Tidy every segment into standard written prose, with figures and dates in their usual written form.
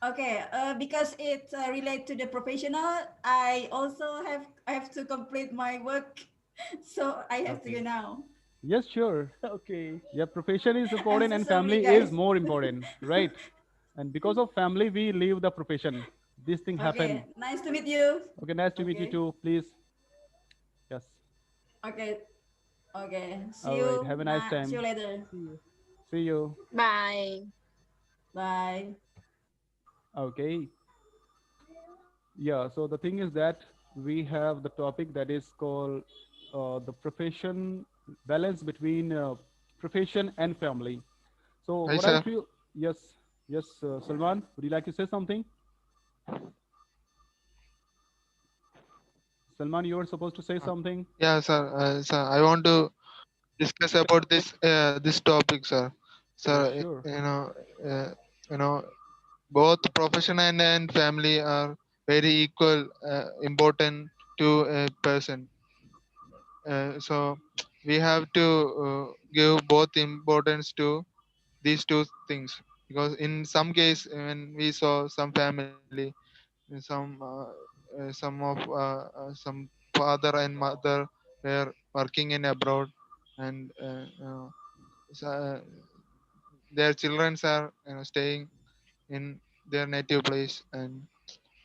Okay, because it's related to the professional, I have to complete my work, so I have to go Okay. now. Yes, sure. Okay. Yeah, profession is I'm important so and sorry, family is guys. more important, right? And because of family, we leave the profession. This thing happen. Okay, nice to meet you. Okay, nice to meet you Okay, too. Please, yes. okay, okay. See All right. you. Have a nice Nah, see time. you later. See you. See you. Bye. Bye. Okay. Yeah. So the thing is that we have the topic that is called the profession balance between profession and family. So Hi, what I sir. feel, yes, yes, Salman, would you like to say something? Salman, you were supposed to say Uh, something. Yeah, sir. Sir, I want to discuss about this topic, sir. Sir, Yes, sure. uh, you know, both profession and family are very equal, important to a person. So we have to give both importance to these two things, because in some case when we saw some family, some of some father and mother were working in abroad, and so, their children are staying in their native place, and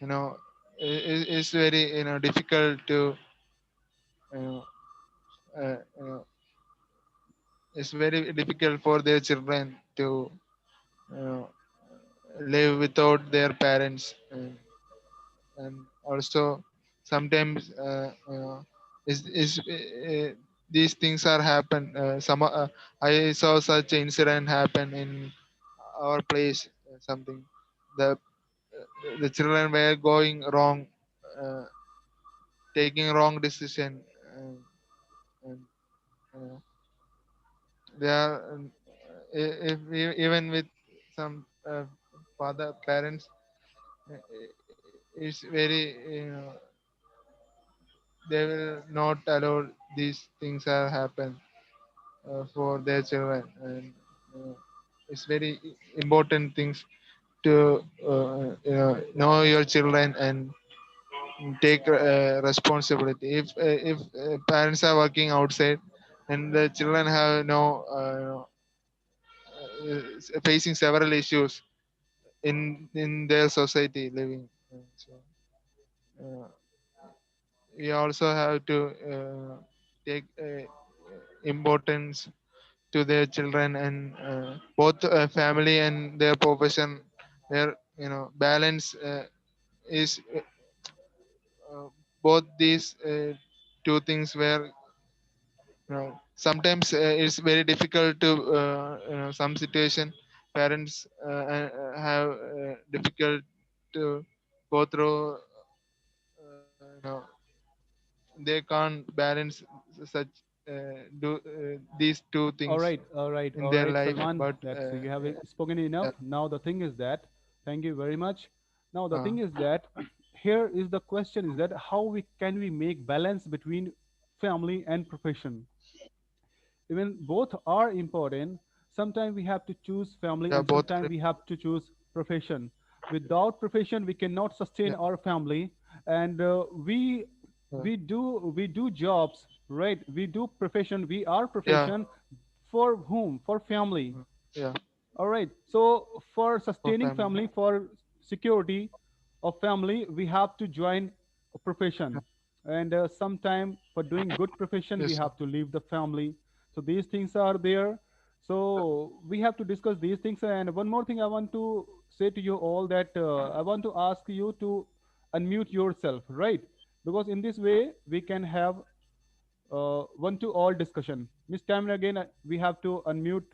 you know it's very difficult to you know, uh, uh, it's very difficult for their children to uh, live without their parents, and also sometimes these things are happen. I saw such incident happen in our place. Something the children were going wrong, uh, taking wrong decision, and uh, they are even with some father parents, uh, it's very they will not allow these things are happen for their children, and uh, it's very important things to know your children and take responsibility. If parents are working outside and the children have no facing several issues in their society living. So uh, we also have to take importance to their children, and both family and their profession, where balance is both these two things where sometimes it's very difficult to some situation parents have difficult to go through, they can't balance such these two things in All their right, life, Salman. but That's you have spoken enough. yeah, Now the thing is that, thank you very much. Now the uh, thing is that, here is the question: is that how we make balance between family and profession? Even both are important. Sometimes we have to choose family, yeah, and both sometimes are, we have to choose profession. Without profession, we cannot sustain yeah, our family, and uh, we do jobs, right? We do profession. We are yeah, profession for whom? For family. yeah, All right. So for for sustaining family. family, for security of family, we have to join a Yeah, profession. And sometime for doing good profession, we yes, sir. have to leave the family. So these things are there. So we have to discuss these things. And one more thing I want to say to you all that I want to ask you to unmute yourself, right? Because in this way we can have one to all discussion. Miss Tamara, again, we have to unmute,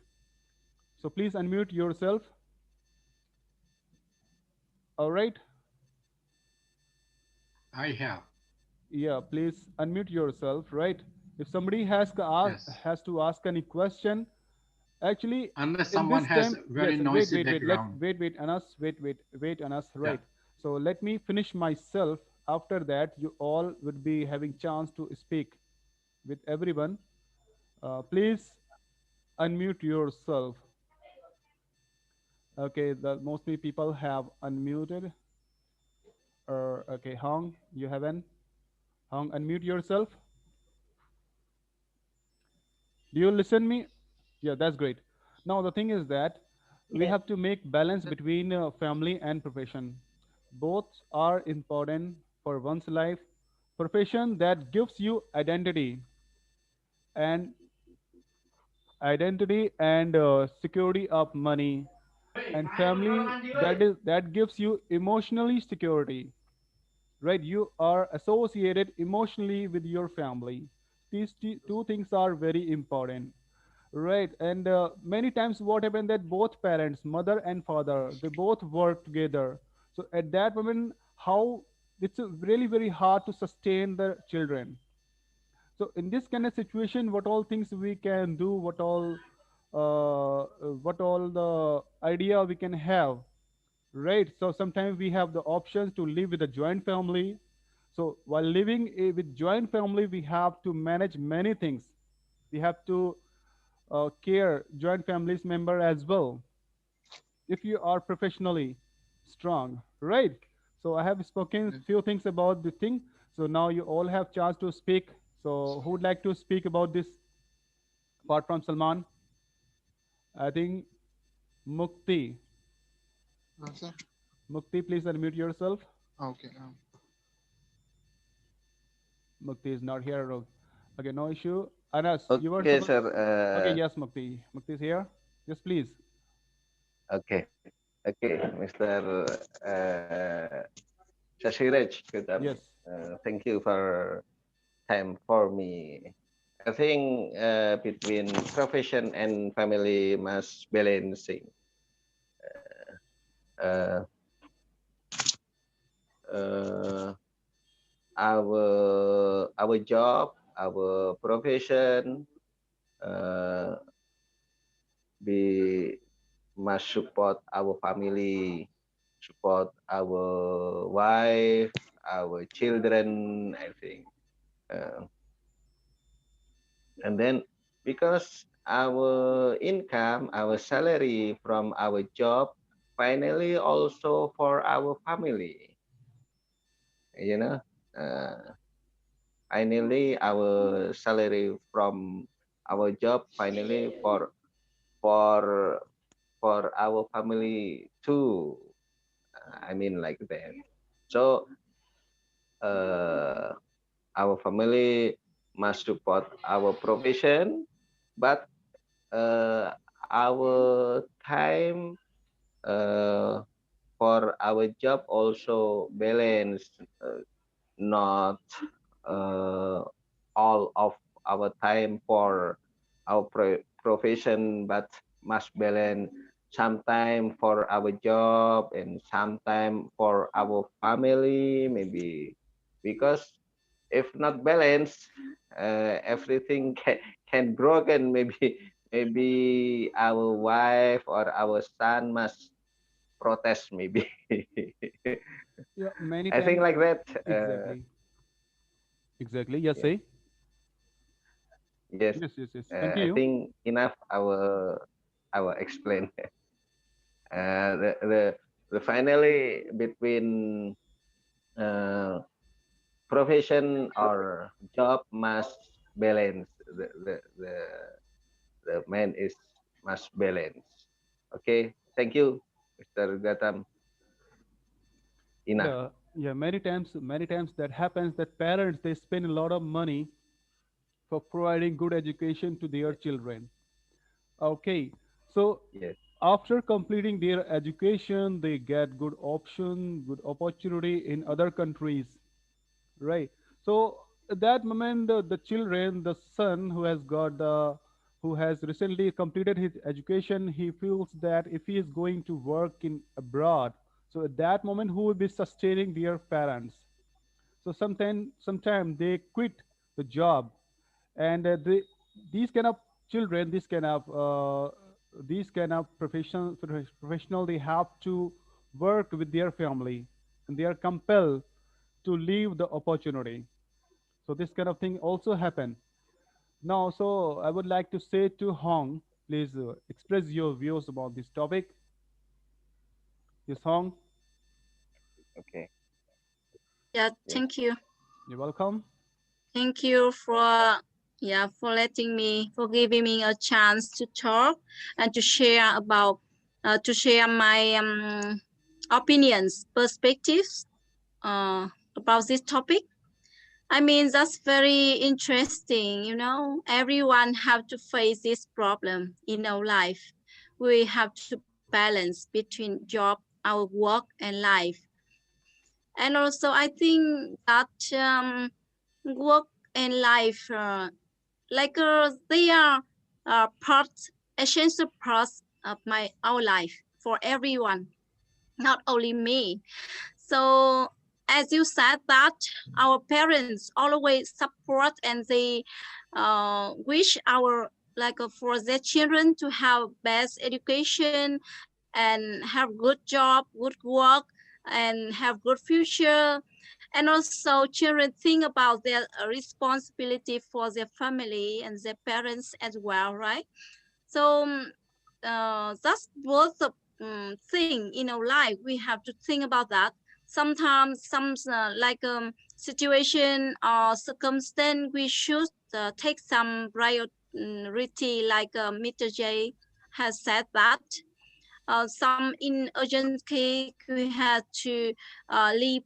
so please unmute yourself. All right. I have. Yeah, please unmute yourself. Right. If somebody Yes. has to ask any question, actually, Unless in someone this has time, very yes. Wait, noisy wait, wait. Let background. wait, Anas. Wait, Anas. Yeah. Right. So let me finish myself. After that, you all would be having chance to speak with everyone. Please unmute yourself. Okay, the mostly people have unmuted. Or okay, Hong, you haven't. Hong, unmute yourself. Do you listen me? Yeah, that's great. Now the thing is that we have to make balance between family and profession. Both are important for one's life. Profession that gives you and identity and security of money, and family that gives you emotionally security. Right? You are associated emotionally with your family. These two things are very important. Right, and many times what happened that both parents, mother and father, they both work together. So at that moment, how it's really very hard to sustain the children. So in this kind of situation, what all things we can do, what all the idea we can have, right? So sometimes we have the options to live with a joint family. So while living with joint family, we have to manage many things. We have to care joint families member as well if you are professionally strong, right? So I have spoken few things about the thing. So now you all have chance to speak. So who would like to speak about this apart from Salman? I think Mukti. Sir? Mukti, please unmute yourself. Okay. Mukti is not here. Okay, no issue. Anas, you were Okay, supposed. sir. Okay, yes, Mukti. Mukti is here. Yes, please. Okay, okay, Mr. Shashiraj, Yes. thank you for time for me. I think between profession and family must balancing. Uh, uh, our job, our profession, uh, we must support our family, support our wife, our children, I think. Uh, and then because our income, our salary from our job, finally also for our family, you know, uh, finally our salary from our job, finally for for our family too. I mean like that. So uh, our family must support our profession, but our time uh, for our job also balance, not uh, all of our time for our profession, but must balance some time for our job and some time for our family, maybe because if not balanced, everything can broken. Maybe our wife or our son must protest. Maybe Yeah, many I think times. like that. Exactly. Exactly. Yes, Yeah. say. Yes. Yes, yes, yes. I Continue. think enough. Our explain. The finally between uh, profession or job must balance. The man is must balance. Okay, thank you, Mr. Gatam. Enough. Yeah, yeah. Many times that happens that parents they spend a lot of money for providing good education to their children. Okay, so Yes, after completing their education, they get good option, good opportunity in other countries, right? So at that moment, the children, the son who has recently completed his education, he feels that if he is going to work in abroad, so at that moment, who will be sustaining their parents? So sometime they quit the job, and these kind of children, these kind of professional, they have to work with their family, and they are compelled to leave the opportunity. So this kind of thing also happen. Now, so I would like to say to Hong, please express your views about this topic. Yes, Hong, Okay. Yeah, Yeah. thank you. you're welcome. Thank you for letting me for giving me a chance to talk and to share my opinions, perspectives about this topic. I mean, that's very interesting. You know, everyone have to face this problem in our life. We have to balance between job, our work, and life. And also, I think that work and life, they are parts, essential parts of my our life for everyone, not only me. So as you said that our parents always support and they wish our for their children to have best education and have good job, good work, and have good future. And also children think about their responsibility for their family and their parents as well, right? So that's both the thing in our life. We have to think about that. Sometimes some situation or circumstance we should take some priority, Mr. J has said that. Some in urgent case we had to leave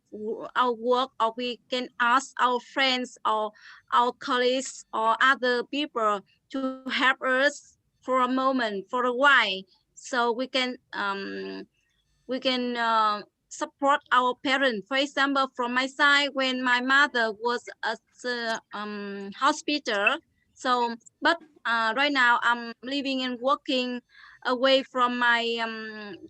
our work, or we can ask our friends or our colleagues or other people to help us for a moment, for a while, so we can support our parents. For example, from my side, when my mother was at the hospital, so but right now I'm living and working away from my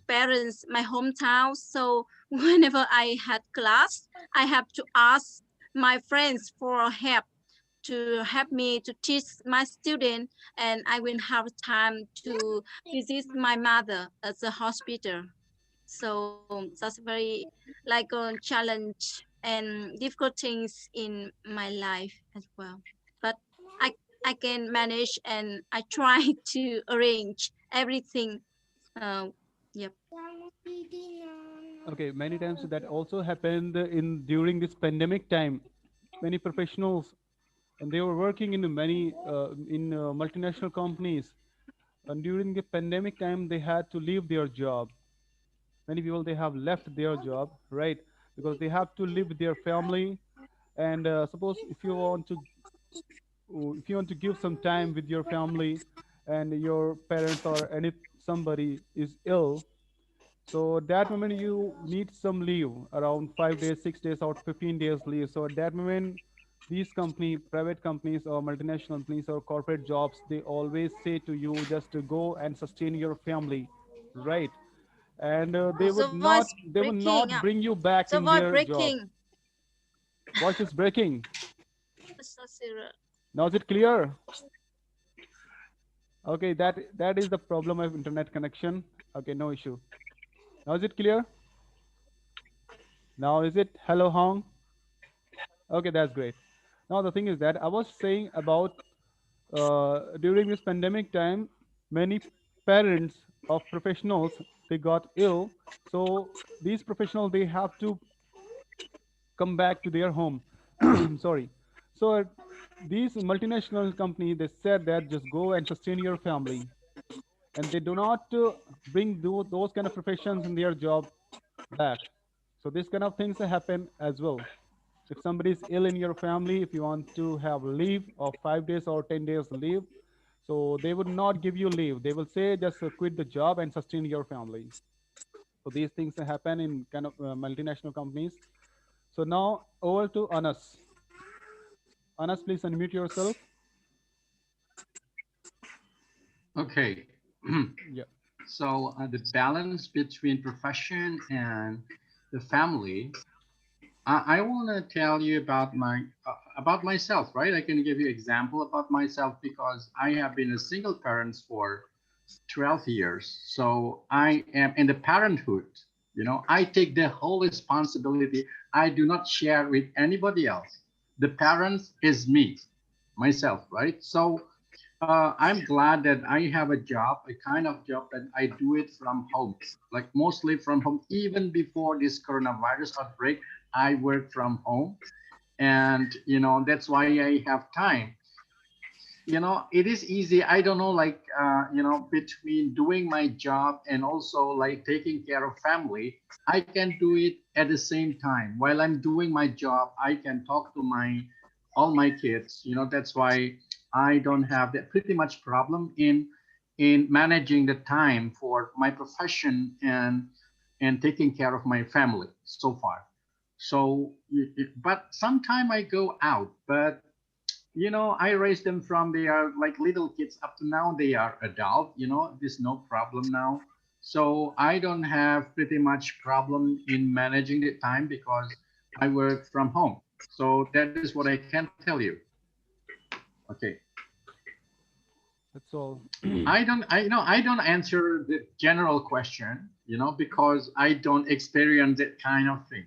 parents, my hometown. So whenever I had class, I have to ask my friends for help to help me to teach my student, and I will have time to visit my mother at the hospital. So that's very a challenge and difficult things in my life as well. But I I can manage and I try to arrange everything. Uh, yep. Okay, many times that also happened in during this pandemic time. Many professionals and they were working in many in multinational companies, and during the pandemic time they had to leave their job. Many people they have left their job, right? Because they have to live with their family. And suppose if you want to give some time with your family, and your parents or any somebody is ill, so at that moment you need some leave, around 5 days, 6 days, or 15 days leave. So at that moment, these private companies or multinational companies or corporate jobs, they always say to you just to go and sustain your family, right? And The voice they would breaking not up. bring you back The in voice their job. breaking. Voice is breaking. Shashiraj. Now is it clear? Okay, that is the problem of internet connection. Okay, no issue. Now is it clear? Now is it? Hello, Hong. Okay, that's great. Now the thing is that I was saying about during this pandemic time, many parents of professionals they got ill. So these professionals they have to come back to their home. Sorry. So these multinational company they said that just go and sustain your family, and they do not bring those kind of professions in their job back. So these kind of things happen as well. If somebody is ill in your family, if you want to have leave of 5 days or 10 days leave, so they would not give you leave. They will say just quit the job and sustain your family. So these things happen in kind of multinational companies. So now over to Anas. Anas, please unmute yourself. Okay. Yeah. So the balance between profession and the family, I want to tell you about about myself, right? I can give you example about myself because I have been a single parent for 12 years. So I am in the parenthood. You know, I take the whole responsibility. I do not share with anybody else. The parent is me, myself, right? So I'm glad that I have a job, a kind of job that I do it from home, like mostly from home. Even before this coronavirus outbreak, I work from home, and that's why I have time. It is easy. I don't know, like between doing my job and also like taking care of family, I can do it at the same time. While I'm doing my job, I can talk to my all my kids. That's why I don't have that pretty much problem in managing the time for my profession and taking care of my family so far. So but sometime I go out, but I raised them from they are like little kids up to now they are adult. There's no problem now. So I don't have pretty much problem in managing the time because I work from home. So that is what I can tell you. Okay. That's all. I don't answer the general question, because I don't experience that kind of thing.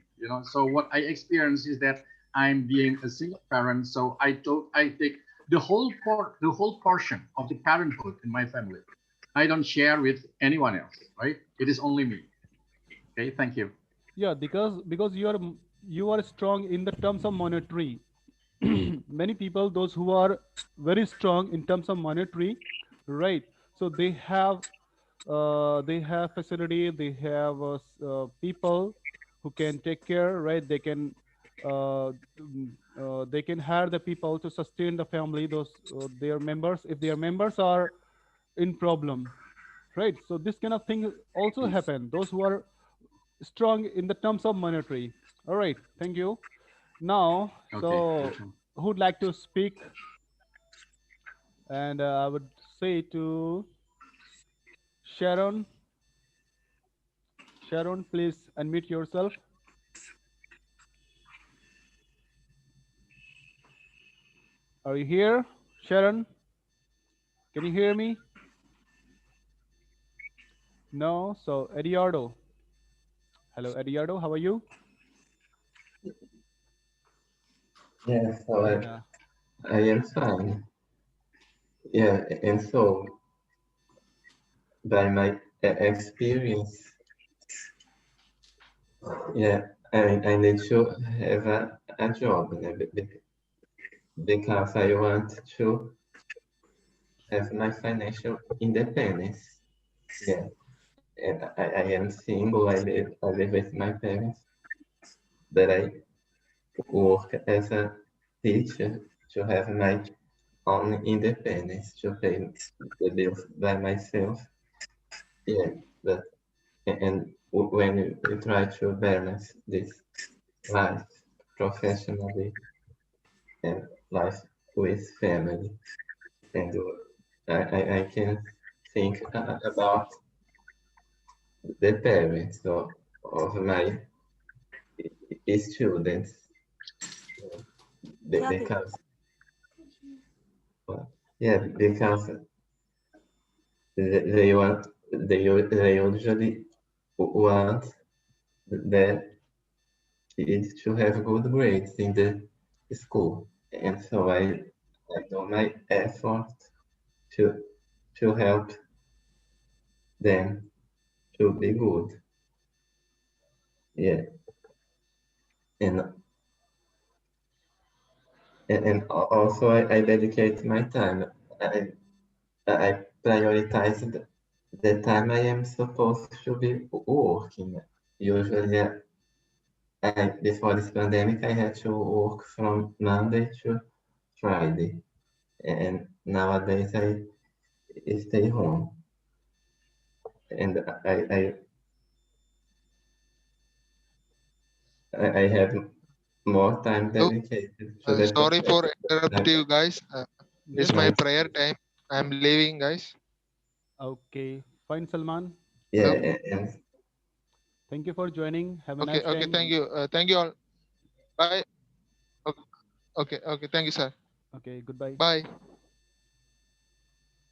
So what I experience is that I'm being a single parent, so I take the whole portion of the parenthood in my family. I don't share with anyone else, right? It is only me. Okay, thank you. Yeah, because you are strong in the terms of monetary. Many people, those who are very strong in terms of monetary, right? So they have facility, they have people who can take care, right? They can hire the people to sustain the family, those their members, if their members are in problem, right? So this kind of thing also happen, those who are strong in the terms of monetary. All right, thank you. Now, Okay, so welcome. who would like to speak? And I would say to Sharon. Sharon, please unmute yourself. Are you here, Sharon? Can you hear me? No. So Eduardo. Hello, Eduardo. How are you? Yes, so Yeah. I am fine. Yeah, and so by my experience, yeah, I need to have a job because I want to have my financial independence. Yeah, and I am single. I live with my parents, but I work as a teacher to have my own independence to pay the bills by myself. Yeah, but and when you try to balance this life professionally and life with family, and I can think about the parents of my students Exactly. because yeah, because they want they usually want their kids to have good grades in the school, and so I do my effort to to help them to be good. Yeah, and also I dedicate my time. I prioritize the time I am supposed to be working. Usually, before this pandemic, I had to work from Monday to Friday, and nowadays I stay home, and I have more time So, dedicated to the sorry for profession. interrupt you guys. It's Yes, my No, please. prayer time. I'm leaving, guys. Okay. Fine, Salman. yeah, Hello. and Thank you for joining. Have a Okay. nice Okay. time. Thank you. Thank you all. Bye. Okay. Okay. Okay. Thank you, sir. Okay. Goodbye. Bye.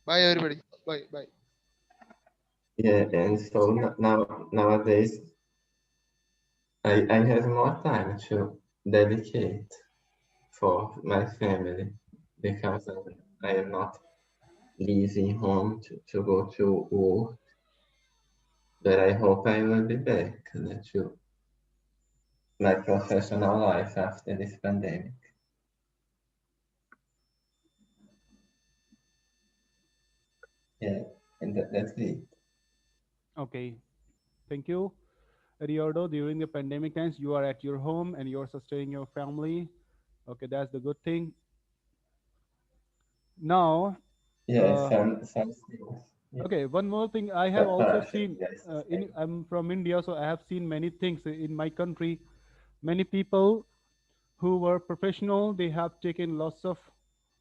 Bye, everybody. Bye. Bye. yeah, and so nowadays I have more time to dedicate for my family because I am not leaving home to go to work, but I hope I will be back to my professional life after this pandemic. Yeah, and that's it. Okay. Thank you. Riodo, during the pandemic times, you are at your home and you're sustaining your family. Okay, that's the good thing. Now, Yeah, uh, some things. Yeah, okay, one more thing I have but also perfect. seen Yes, in I'm from India, so I have seen many things in my country. Many people who were professional, they have taken lots of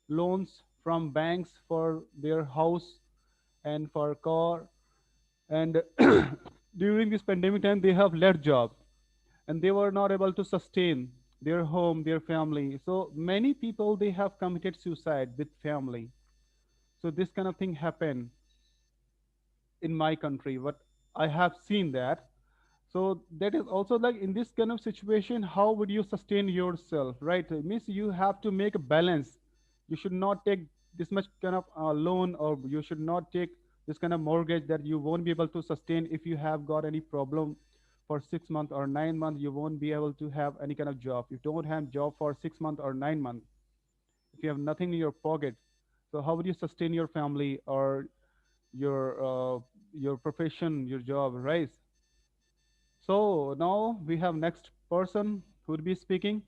loans from banks for their house and for car. And during this pandemic time, they have left job and they were not able to sustain their home, their family. So many people they have committed suicide with family. So this kind of thing happened in my country, but I have seen that. So that is also like in this kind of situation, how would you sustain yourself, right? It means you have to make a balance. You should not take this much kind of loan, or you should not take this kind of mortgage that you won't be able to sustain. If you have got any problem for 6 months or 9 months, you won't be able to have any kind of job. You don't have job for 6 months or 9 months. If you have nothing in your pocket, so how would you sustain your family or your profession, your job, right? So now we have next person who would be speaking.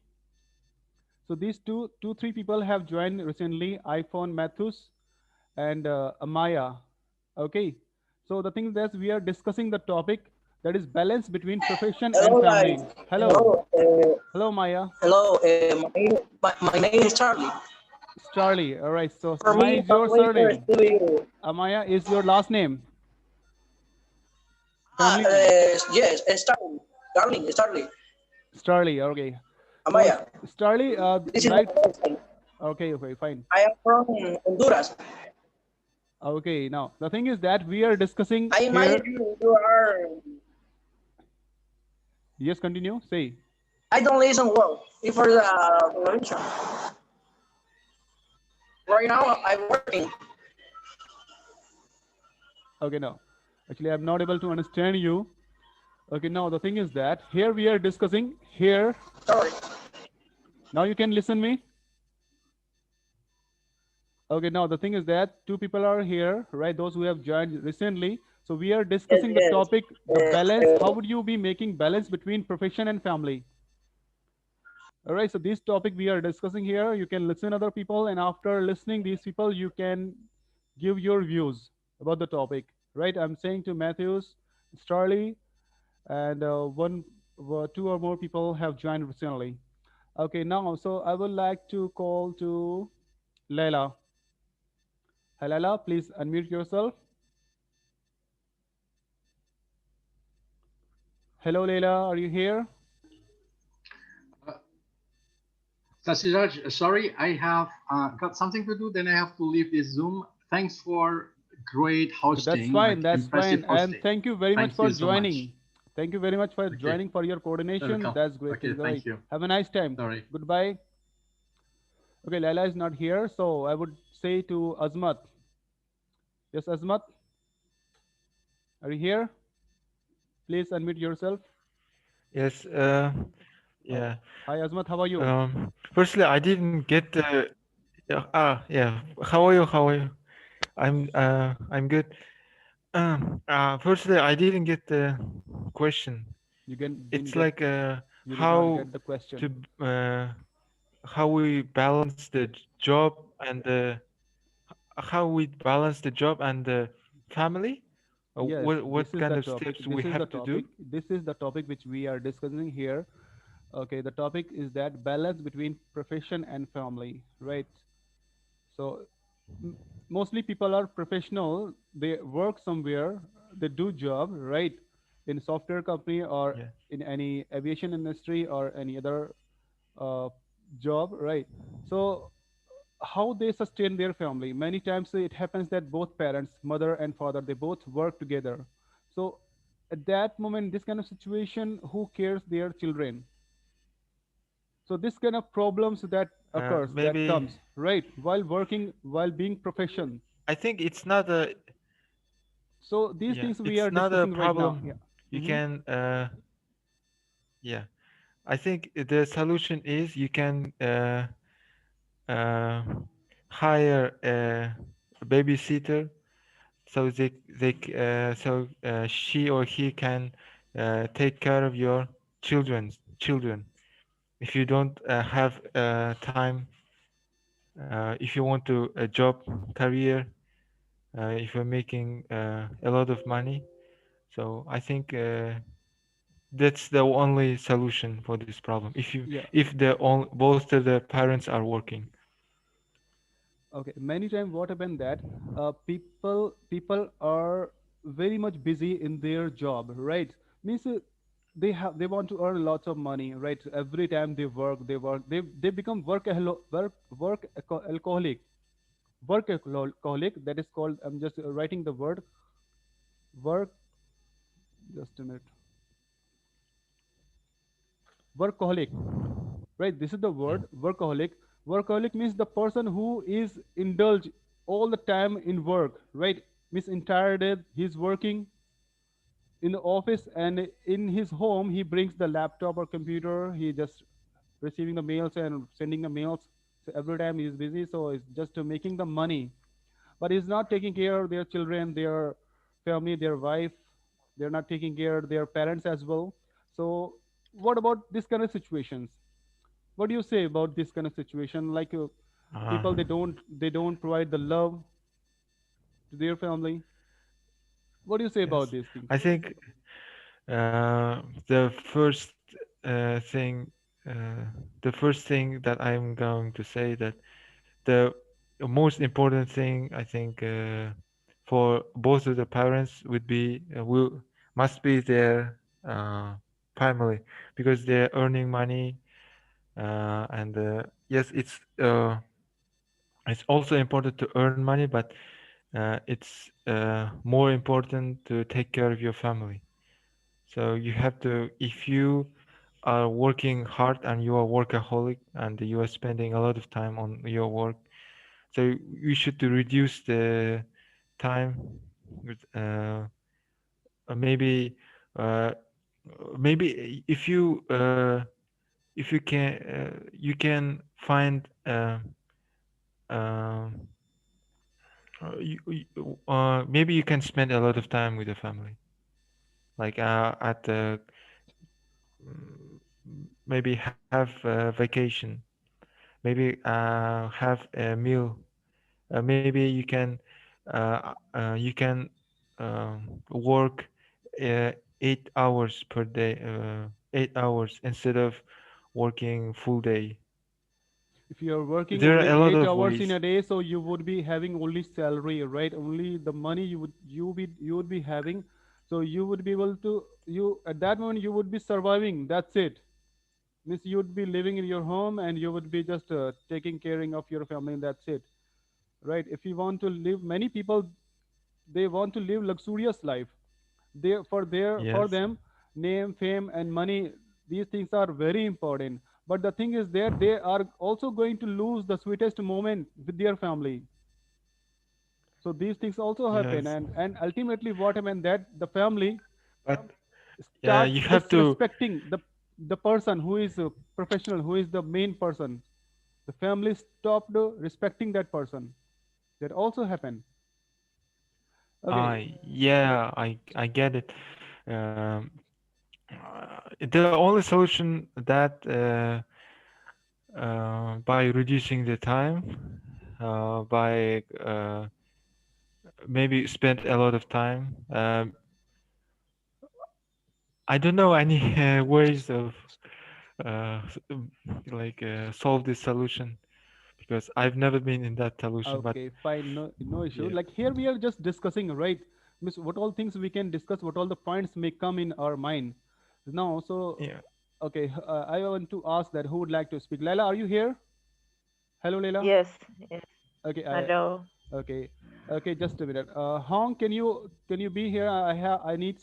So these three people have joined recently, iPhone Mathus and Amaya. Okay. So the thing that we are discussing the topic that is balance between profession and Hello guys. family. Hello. Hello, Maya. Hello. My name is Charlie. It's Charlie. All right. So For Amaya me, is your translator is surname. to you. Amaya is your last name. Family name. Yes, it's Charlie. Darling, it's Charlie. Starly. Okay. So Amaya. Starly, This is my right. website. Okay. Okay. Fine. I am from Honduras. Okay, now the thing is that we are discussing I here. imagine you are. Yes, continue. Say. I don't listen well. Before the convention. Right now, I'm working. Okay, now. Actually, I'm not able to understand you. Okay, now the thing is that here we are discussing here. Sorry. Now you can listen me. Okay, now the thing is that two people are here, right? Those who have joined recently. So we are Yes, discussing the yes. topic, the balance. How would you be making balance between profession and family? All right, so this topic we are discussing here, you can listen other people, and after listening these people, you can give your views about the topic, right? I'm saying to Matthews, Starley, and two or more people have joined recently. Okay, now, so I would like to call to Leila. Hi, Leila, please unmute yourself. Hello, Leila, are you here? Uh, Shashiraj, sorry, I have got something to do. Then I have to leave this Zoom. Thanks for great Okay, that's hosting, like fine. That's impressive fine. And hosting. thank you very much Thank for you so much. joining. Thank you very much for Okay, joining for your coordination. welcome. That's great Okay, thing. All right. thank you. Have a nice time. Sorry. Goodbye. Okay, Laila is not here, so I would say to Azmat. Yes, Azmat, are you here? Please unmute yourself. Yes, Oh, yeah. hi Azmat, how are you? Firstly, I didn't get the. Yeah. How are you? How are you? I'm good. Firstly, I didn't get the question. You can didn't It's get like you did not get how the question. to how we balance the job and how we balance the job and the family. Yes, this What is kind the of topic. steps we This is the have to do? topic. This is the topic which we are discussing here. Okay, the topic is that balance between profession and family, right? So m- mostly people are professional. They work somewhere. They do job, right? In software company or Yeah. in any aviation industry or any other uh, job, right? So how they sustain their family? Many times it happens that both parents, mother and father, they both work together. So at that moment, this kind of situation, who cares their children? So this kind of problems that occurs, that Maybe comes, right, while working, while being profession. I think it's not a So these yeah, things we it's are not a discussing right now. problem. Yeah. You Mm-hmm. can yeah. I think the solution is you can uh, hire a babysitter so she or he can take care of your children. If you don't have time, if you want to a job career, if you're making a lot of money, so I think that's the only solution for this problem. Yeah. If both of the parents are working. Okay, many times what happened that people are very much busy in their job, right? Means they want to earn lots of money, right? Every time they become workaholic. That is called. I'm just writing the word work. Just a minute. Workaholic, right? This is the word workaholic. Workaholic means the person who is indulged all the time in work, right? Means entire day he's working in the office, and in his home he brings the laptop or computer. He just receiving the mails and sending the mails. So every time he's busy, so it's just making the money, but he's not taking care of their children, their family, their wife. They're not taking care of their parents as well. So what about this kind of situations? What do you say about this kind of situation? Like Uh, people, they don't provide the love to their family. What do you say about yes, these things? I think the thing, uh, the first thing that I'm going to say that the most important thing I think for both of the parents would be will must be their family because they're earning money and yes it's also important to earn money but it's more important to take care of your family. So you have to, if you are working hard and you are workaholic and you are spending a lot of time on your work, so you should to reduce the time with maybe uh, maybe if you can you can find uh, maybe you can spend a lot of time with the family like at the maybe have a vacation, maybe have a meal. Maybe you can work 8 hours per day, 8 hours instead of working full day. If you are working There only are a lot eight of hours in ways. a day, so you would be having only salary, right? Only the money you would be having. So you would be able to, you at that moment you would be surviving. That's it. Means you would be living in your home and you would be just taking caring of your family. And that's it, right? If you want to live, many people, they want to live luxurious life. They for Yes. them, name, fame, and money, these things are very important. But the thing is that they are also going to lose the sweetest moment with their family. So these things also happen, Yes. and ultimately what happened that the family But start you have to. disrespecting the person who is a professional, who is the main person. The family stopped respecting that person. That also happened. Okay. Yeah, I get it. Um, the only solution that by reducing the time, by maybe spend a lot of time. I don't know any ways of like solve this solution because I've never been in that solution. But Okay, fine, no issue. yeah, Like here we are just discussing, right? Miss, what all things we can discuss, what all the points may come in our mind. Now, so yeah, okay, I want to ask that who would like to speak. Laila, are you here? Hello, Laila. Yes, yes. Okay, Hello. okay, okay. Just a minute. Hong, can you be here? I need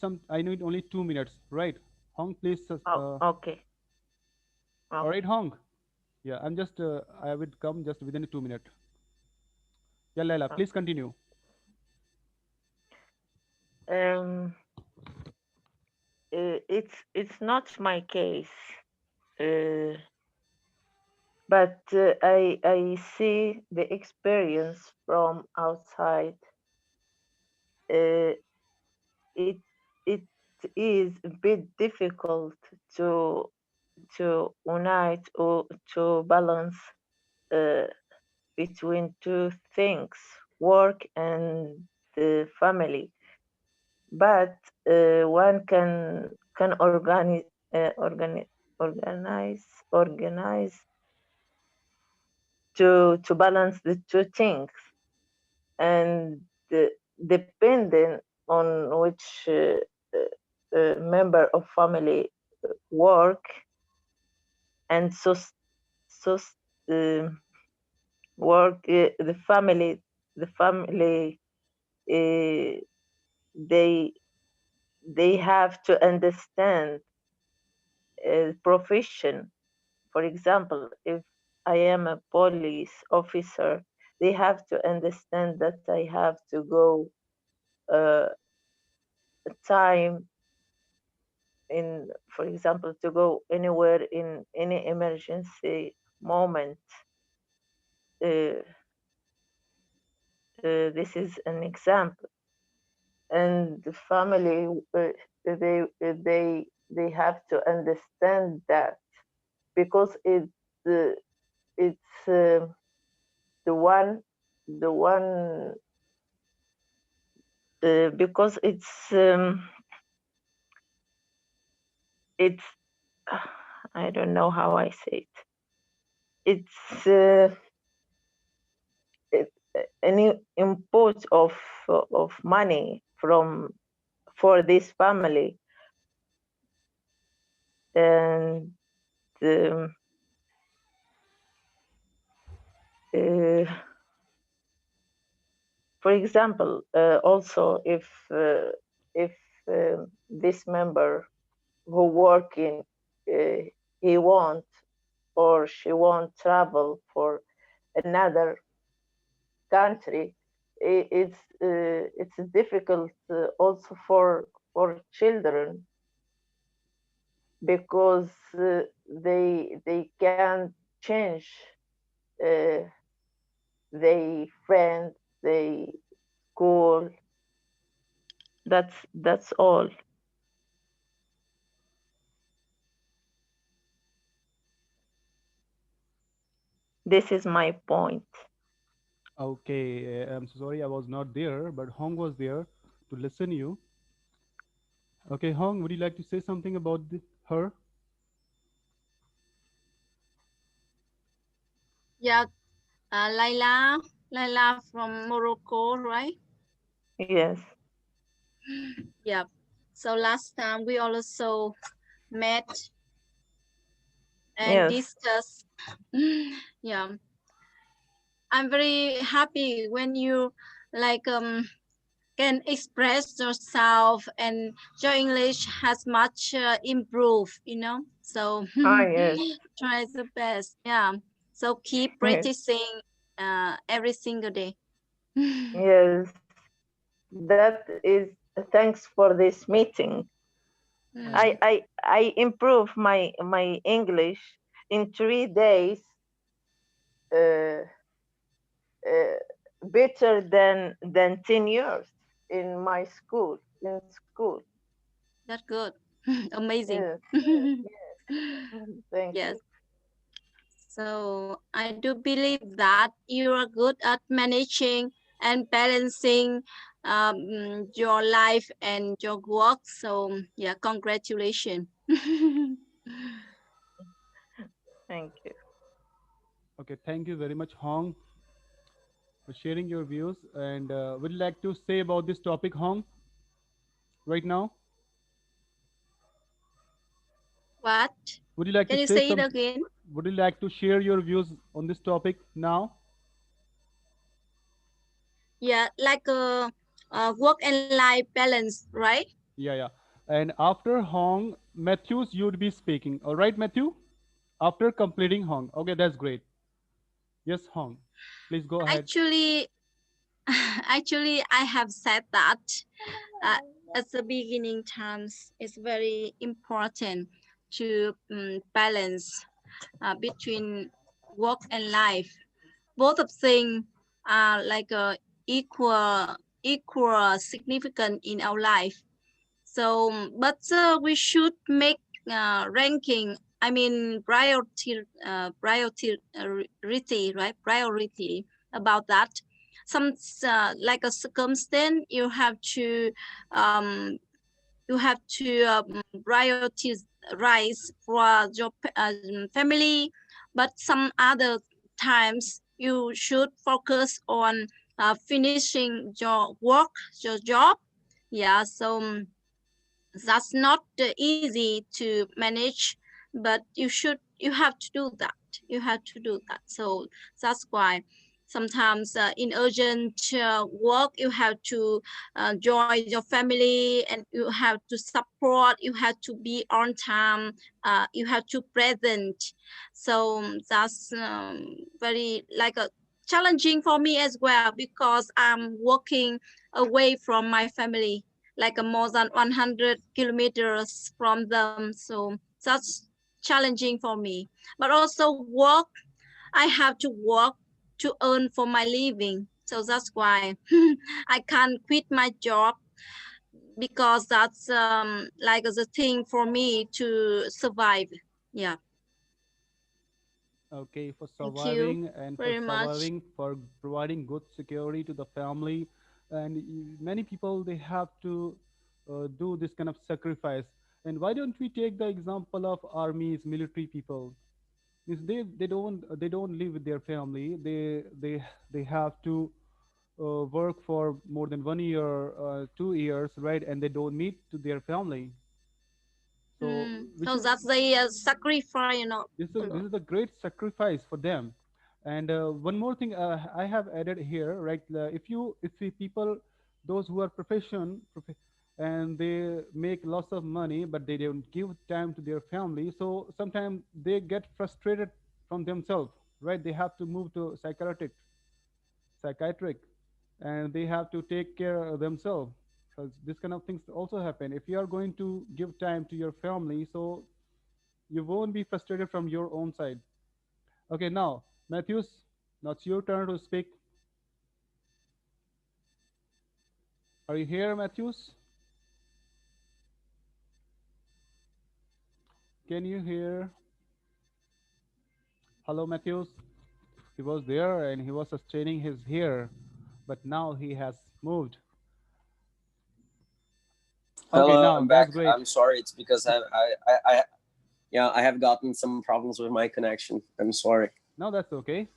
only 2 minutes, right? Hong, please. Oh, okay. All right, Okay. Hong. Yeah, I would come just within 2 minutes. Yeah, Laila, Oh, please continue. Um, it's not my case, uh, but I see the experience from outside. Uh, it it is a bit difficult to unite or to balance uh, between two things, work and the family. But one can organize organize to balance the two things, and depending on which member of family work, and so work the family uh, they they have to understand profession. For example, if I am a police officer, they have to understand that I have to go uh, time in, for example, to go anywhere in any emergency moment. Uh, this is an example, and the family they have to understand that, because uh, it's the one because it's I don't know how I say it. It's it, any input of money from for this family, and um, uh, for example, also if this member who working, uh, he want or she want travel for another country, it's difficult also for children, because they can't change uh, they friend, they school. That's all. This is my point. Okay, I'm so sorry I was not there, but Hong was there to listen you. Okay, Hong, would you like to say something about her? Yeah, Laila from Morocco, right? Yes. Yeah. So last time we also met and Yes. discussed. Yeah, I'm very happy when you like can express yourself and your English has much improved, you know. So Yes. try the best. Yeah. So keep Yes. practicing every single day. Yes. That is, thanks for this meeting. Mm. I improve my English in 3 days, uh, better than 10 years in my school in school. That's good. Amazing. Yes. Thank Yes. you. So I do believe that you are good at managing and balancing your life and your work. So yeah, congratulations. Thank you. Okay, thank you very much, Hong, for sharing your views. And would you like to say about this topic, Hong, right now? What? Would you like Can to you say say it something? again? Would you like to share your views on this topic now? Yeah, like work and life balance, right? Yeah, yeah. And after Hong, Matthews, you'd be speaking. All right, Matthew? After completing Hong. Okay, that's great. Yes, Hong. Please go ahead. Actually, actually, I have said that. Uh, at the beginning times, it's very important to balance between work and life. Both of things are like equal significant in our life. So, but we should make ranking. I mean, priority, right? Priority about that. Some like a circumstance, um, you have to prioritize for your family, but some other times you should focus on finishing your work, your job. Yeah, so that's not easy to manage, but you have to do that. You have to do that. So that's why sometimes in urgent work you have to join your family, and you have to support, you have to be on time, you have to present. So that's very like a challenging for me as well, because I'm working away from my family, like more than 100 kilometers from them. So that's challenging for me. But also work, I have to work to earn for my living. So that's why I can't quit my job, because that's like the thing for me to survive. Yeah. Okay, for Thank you surviving and for very much. surviving, for providing good security to the family, and many people they have to do this kind of sacrifice. And why don't we take the example of armies, military people? Means they don't live with their family. They have to work for more than 1 year, 2 years, right? And they don't meet to their family. So which So is that's the sacrifice, this is a great sacrifice for them. And one more thing I have added here, right? If we people, those who are and they make lots of money, but they don't give time to their family, so sometimes they get frustrated from themselves, right? They have to move to psychiatric, and they have to take care of themselves, because this kind of things also happen. If you are going to give time to your family, so you won't be frustrated from your own side. Okay, now, Matthews, now it's your turn to speak. Are you here, Matthews? Can you hear? Hello, Matthews. He was there and he was sustaining his hair, but now he has moved. Okay, Hello, now I'm that's back. great. I'm sorry. It's because It's yeah, I have gotten some problems with my connection. I'm sorry. now that's okay.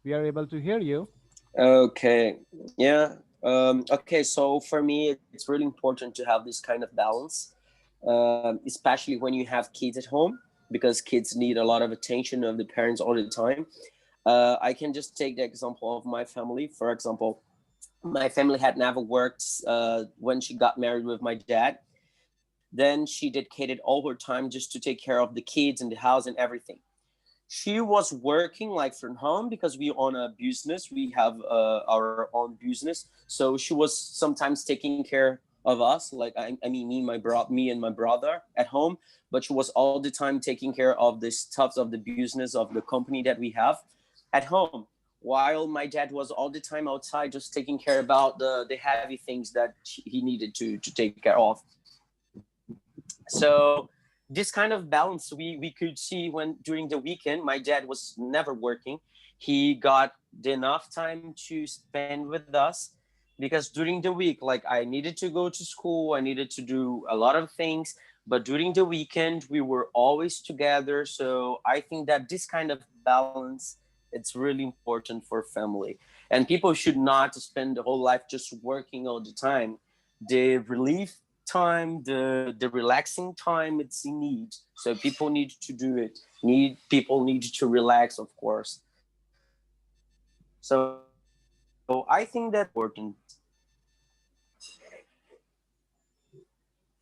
We are able to hear you. Okay. Yeah. Okay. So for me, it's really important to have this kind of balance, especially when you have kids at home, because kids need a lot of attention of the parents all the time. I can just take the example of my family. For example, my family had never worked when she got married with my dad. Then she dedicated all her time just to take care of the kids and the house and everything. She was working like from home because we own a business. We have our own business, so she was sometimes taking care of us, like I mean me and my brother at home. But she was all the time taking care of the stuffs of the business of the company that we have at home, while my dad was all the time outside just taking care about the heavy things that he needed to take care of. So this kind of balance we could see when during the weekend my dad was never working. He got enough time to spend with us, because during the week, like, I needed to go to school, I needed to do a lot of things, but during the weekend we were always together. So I think that this kind of balance, it's really important for family, and people should not spend the whole life just working all the time. The relief time, the relaxing time, it's in need. So people need to do it. People need to relax, of course. So I think that's important.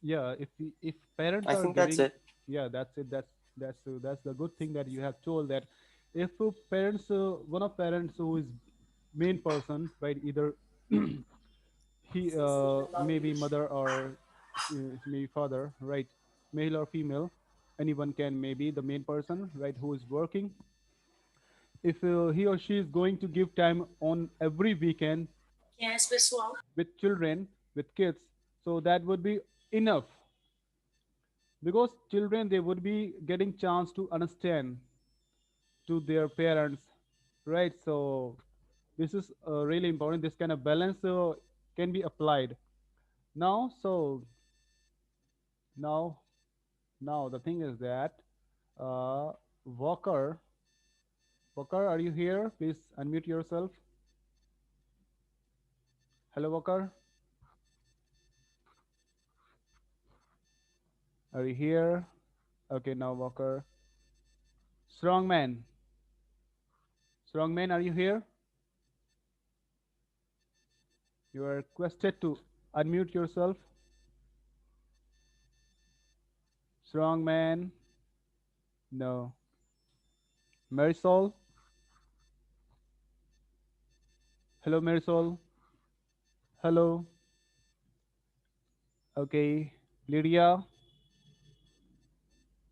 Yeah, if I parents think are that's it. giving, yeah, that's it. That's the good thing that you have told, that if parents, one of parents who is main person, right, either he maybe mother or maybe father, right? Male or female, anyone can, maybe the main person, right, who is working. If he or she is going to give time on every weekend with children, with kids, so that would be enough, because children, they would be getting chance to understand to their parents, right? So this is really important. This kind of balance can be applied now. So now now the thing is that uh, walker walker, are you here? Please unmute yourself. Hello, walker, are you here? Okay, now walker. Strongman, strongman, are you here? You are requested to unmute yourself. Strongman, no. Marisol, hello Marisol, hello. Okay, Lydia,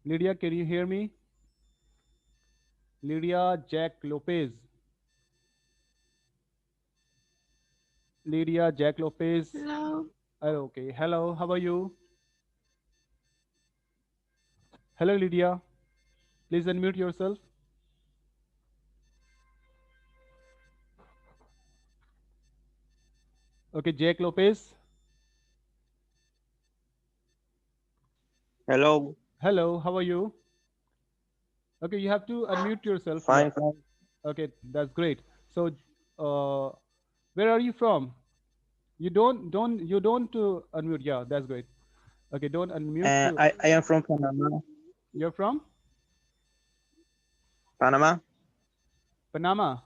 Lydia, can you hear me? Lydia Jack Lopez, Lydia Jack Lopez. Hello. Oh, okay, hello, how are you? Hello Lydia, please unmute yourself. Okay, Jack Lopez, Hello, hello, how are you? Okay, you have to unmute yourself. Yeah, fine, fine. okay, that's great. So uh, where are you from? You don't unmute. Yeah, that's great. Okay, don't unmute. I am from Panama. You're from Panama? Panama.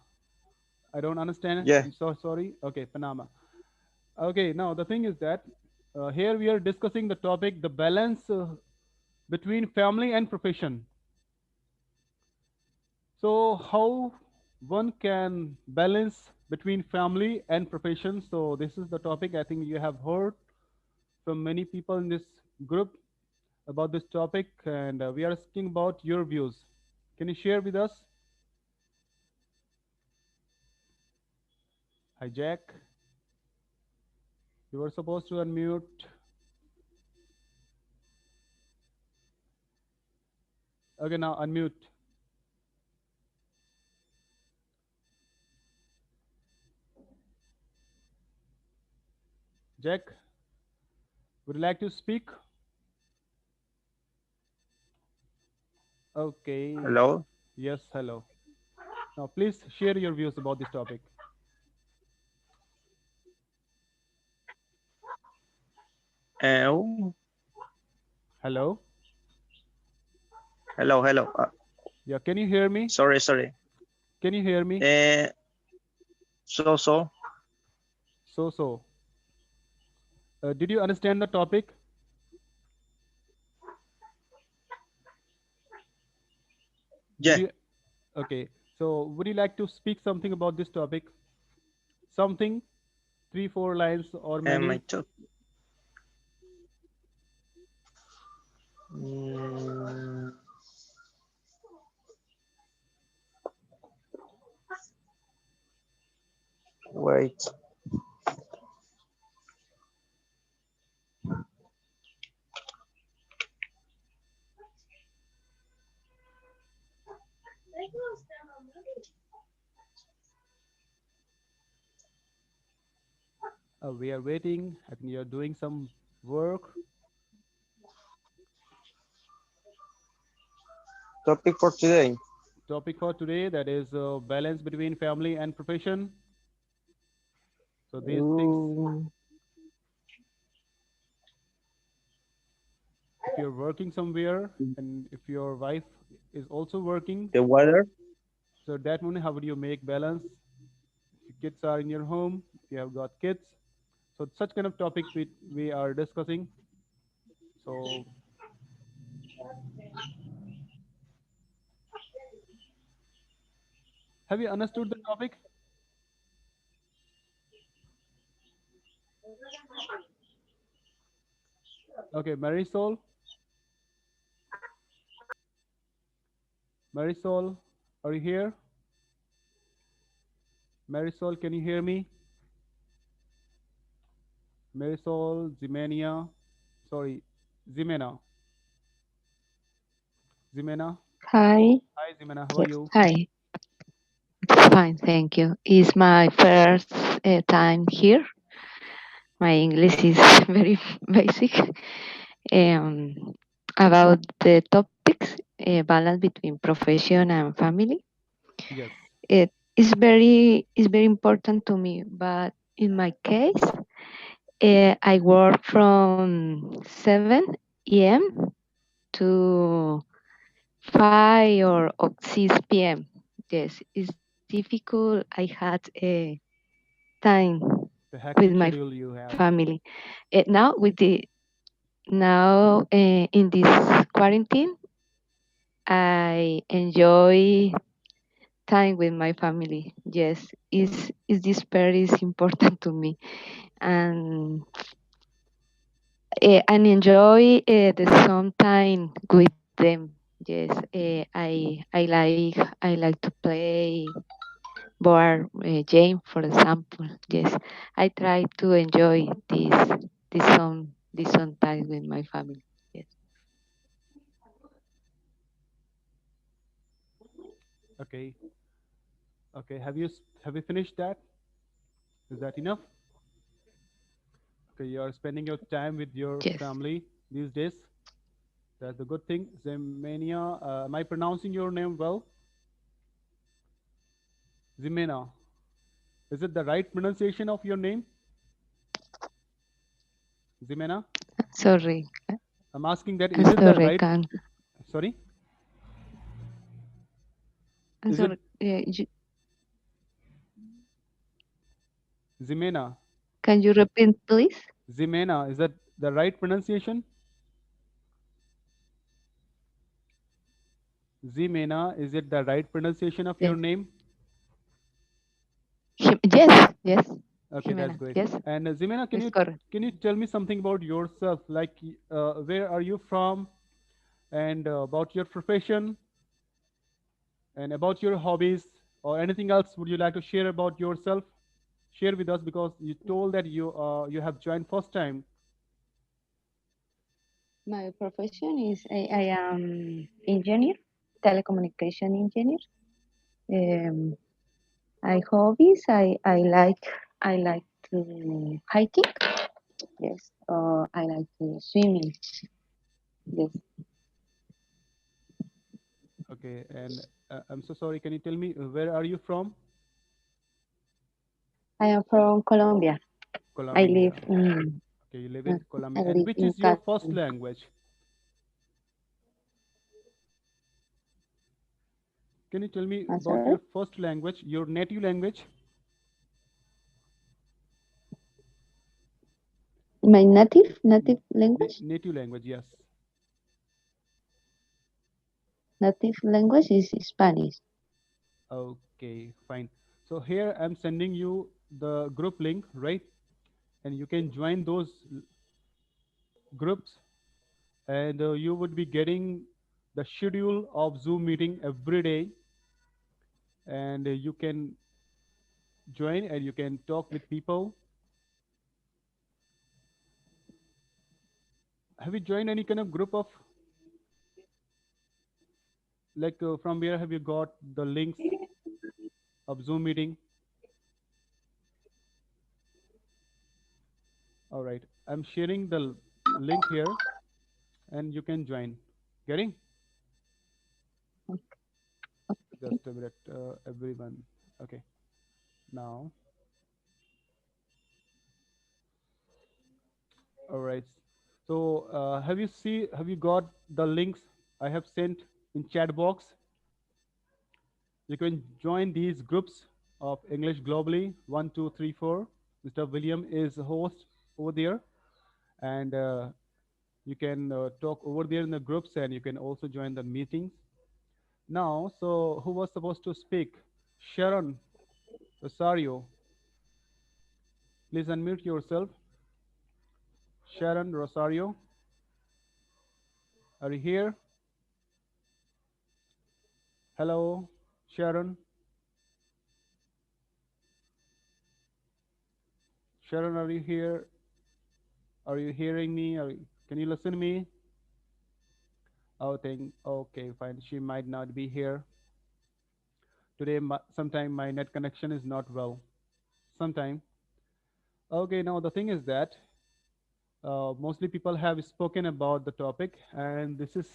I don't understand. Yeah. I'm so sorry. Okay, Panama. Okay, now the thing is that here we are discussing the topic, the balance between family and profession. So how one can balance between family and profession. So this is the topic I think you have heard from many people in this group about this topic, and we are asking about your views. Can you share with us? Hi, Jack. You were supposed to unmute. Okay, now unmute. Jack, would you like to speak? Okay. Hello. Yes, hello. Now, please share your views about this topic. Oh, Hello. hello, hello. Yeah, can you hear me? Sorry, sorry. Can you hear me? So. So. Did you understand the topic? Did Yeah. you? Okay. So, would you like to speak something about this topic? Something, 3-4 lines or My many? top. Mm, wait. We are waiting. I think you're doing some work. Topic for today. Topic for today, that is balance between family and profession. So these things, Ooh, if you're working somewhere and if your wife is also working, the weather. so that means how would you make balance? If your kids are in your home, if you have got kids, so such kind of topic we are discussing. So have you understood the topic? Okay, Marisol. Marisol, are you here? Marisol, can you hear me? Marisol, Zimenia. Sorry, Zimena. Zimena. Hi. Hi, Zimena. How are Yes. you? Hi. It's fine. Thank you. It's my first time here. My English is very basic. Um, about the topics, balance between profession and family. Yes. It is very important to me. But in my case, I work from 7 a.m. to 5 or 6 p.m. Yes, it's difficult. I had a time The with hectic my schedule you have. family. Now in this quarantine, I enjoy time with my family. Yes, is this very is important to me, and and enjoy the some time with them. Yes, I like to play board game, for example. Yes, I try to enjoy this some time with my family. Yes. Okay. Okay. Have you finished that? Is that enough? Okay, you are spending your time with your Yes. family these days. That's a good thing. Zemania, am I pronouncing your name well? Zimena. Is it the right pronunciation of your name? Zimena? Sorry. I'm asking that I'm is it the sorry. I right can. sorry? I'm Is it sorry. Zimena? Can you repeat, please? Zimena, is that the right pronunciation? Zimena, is it the right pronunciation of your Yes. name? Yes. Yes. Okay, that's Jimena. great. Yes. And Zimena, It's correct. can you tell me something about yourself? Like, where are you from, and about your profession, and about your hobbies, or anything else? Would you like to share about yourself? Share with us because you told that you have joined first time. My profession is I am engineer, telecommunication engineer. Um, I hobbies I like to hiking. Yes. I like to swimming. Yes. Okay, and I'm so sorry. Can you tell me where are you from? I am from Colombia. I live Colombia. in Okay, you live uh, in I Colombia. And live which in is your first Cali. language? Can you tell me I'm about sorry. your first language, your native language? My native language. Native language, yes. Native language is Spanish. Okay, fine. So here I'm sending you the group link, right? And you can join those groups, and you would be getting the schedule of Zoom meeting every day, and you can join and you can talk with people. Have you joined any kind of group of, like, from where have you got the links of Zoom meeting? All right, I'm sharing the link here, and you can join. Getting? Just a minute, everyone. Okay, now. All right. So have you got the links I have sent in chat box? You can join these groups of English globally. 1, 2, 3, 4. Mr. William is host over there, and you can talk over there in the groups, and you can also join the meetings. Now, so who was supposed to speak? Sharon Rosario, please unmute yourself. Sharon Rosario. Are you here? Hello, Sharon. Sharon, are you here? Are you hearing me? Can you listen to me? Oh, okay, fine. She might not be here today. Sometime my net connection is not well. Sometime. Okay, now the thing is that mostly people have spoken about the topic, and this is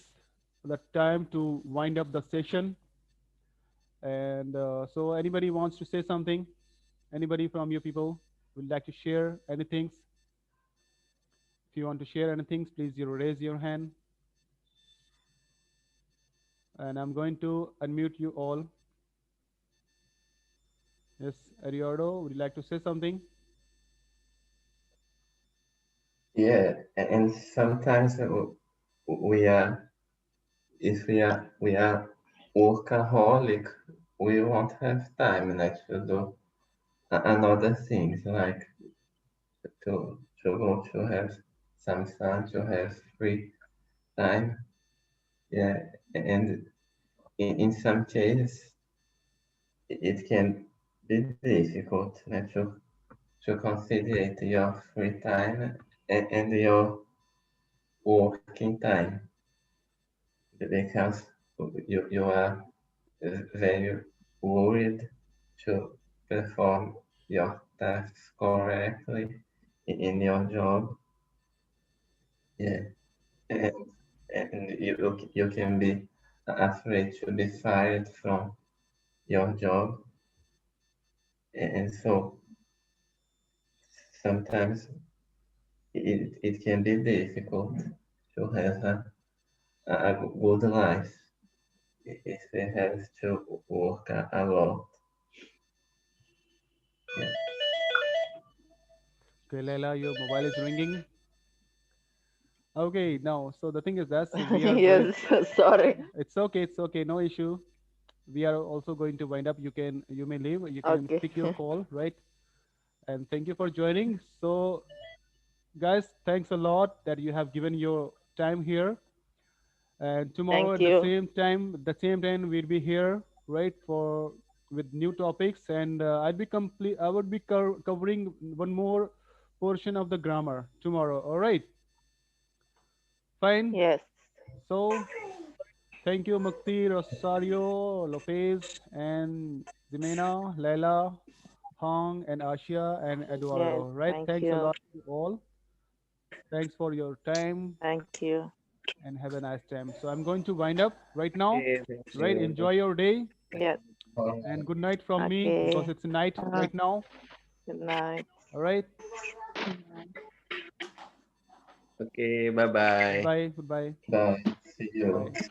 the time to wind up the session. And so, anybody wants to say something? Anybody from you people would like to share anything? If you want to share anything, please you raise your hand, and I'm going to unmute you all. Yes, Eduardo, would you like to say something? Yeah, and sometimes we are, if we are workaholic, we won't have time like to do another things like to go to have some fun, to have free time. Yeah, and in some cases it can be difficult to consider your free time and your working time because you are very worried to perform your tasks correctly in your job. Yeah, and, and you can be afraid to be fired from your job, and so sometimes it can be difficult to have a good life if they have to work a lot. Yeah. Okay, Leila, your mobile is ringing. Okay, now, so the thing is that so we are going. Yes, sorry. It's okay, it's okay, no issue. We are also going to wind up. You may leave. You can Okay. pick your call, right? And thank you for joining. So, guys, thanks a lot that you have given your time here. And tomorrow Thank at the you. same time, we'll be here, right, for with new topics. And I would be covering one more portion of the grammar tomorrow. All right, fine. Yes. So thank you, Mukti, Rosario, Lopez, and Zimena, Laila, Hong, and Asia, and Yes. Eduardo. Right? Thank Thanks a you. lot to all. Thanks for your time Thank you. and have a nice time. So I'm going to wind up right now. Okay, thank Right? you. Enjoy your day Yes. and good night from me because Okay. it's night right now. Good night. All right. Okay, bye bye. Goodbye. Goodbye. Bye. See you. Bye.